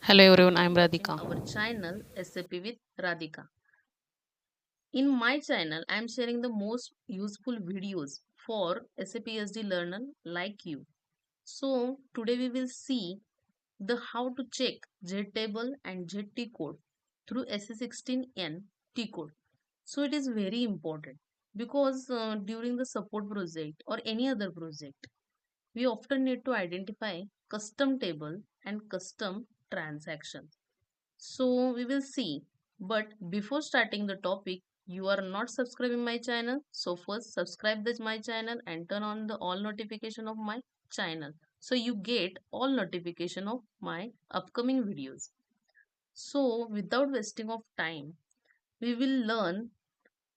Hello everyone, I'm In Radhika. our channel SAP with Radhika. In my channel, I am sharing the most useful videos for SAP SD learner like you. So today we will see the how to check Ztable and Ztcode through Se16n T code. So it is very important because during the support project or any other project, we often need to identify custom table and custom transactions. So we will see. But before starting the topic, you are not subscribing my channel. So first subscribe this my channel and turn on the all notification of my channel. So you get all notification of my upcoming videos. So without wasting of time, we will learn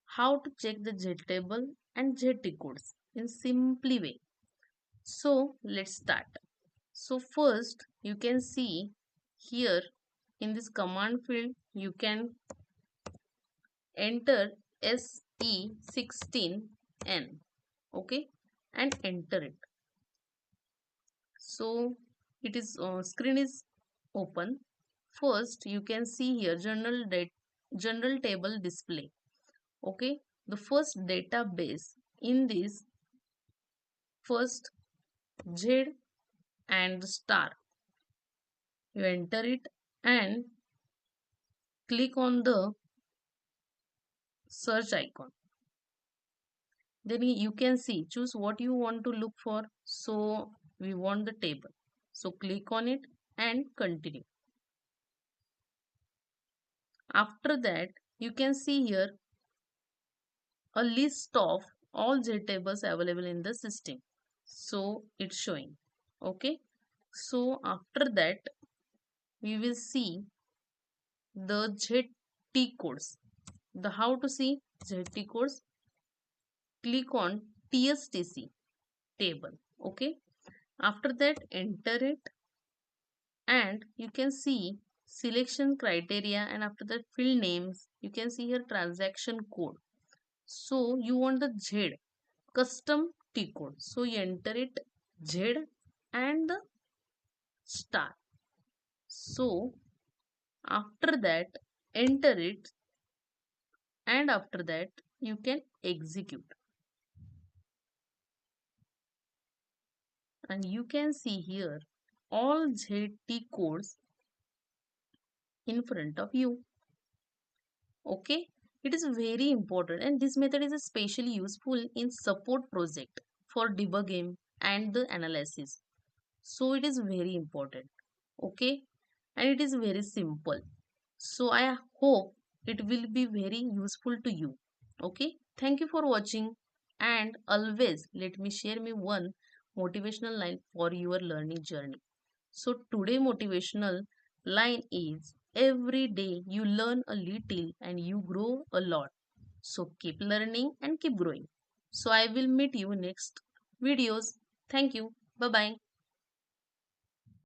how to check the Z table and Z codes in simply way. So let's start. So first you can see here in this command field you can enter Se16n, okay, and enter it. So it is screen is open. First you can see here general table display, okay. The first database in this first Z and star, you enter it and click on the search icon. Then you can see, choose what you want to look for. So we want the table, so click on it and continue. After that you can see here a list of all Ztables available in the system, so it's showing, okay. So after that we will see the ZT codes. The how to see ZT codes, click on TSTC table, okay. After that enter it and you can see selection criteria, and after that field names you can see here transaction code. So you want the Z custom T code, so you enter it Z and the star. So after that enter it and after that you can execute, and you can see here all ZT codes in front of you, okay. It is very important, and this method is especially useful in support project for debugging and the analysis. So it is very important, okay, and it is very simple. So I hope it will be very useful to you, okay. Thank you for watching, and always let me share me one motivational line for your learning journey. So today motivational line is, every day you learn a little and you grow a lot. So keep learning and keep growing. So I will meet you next videos. Thank you. Bye bye.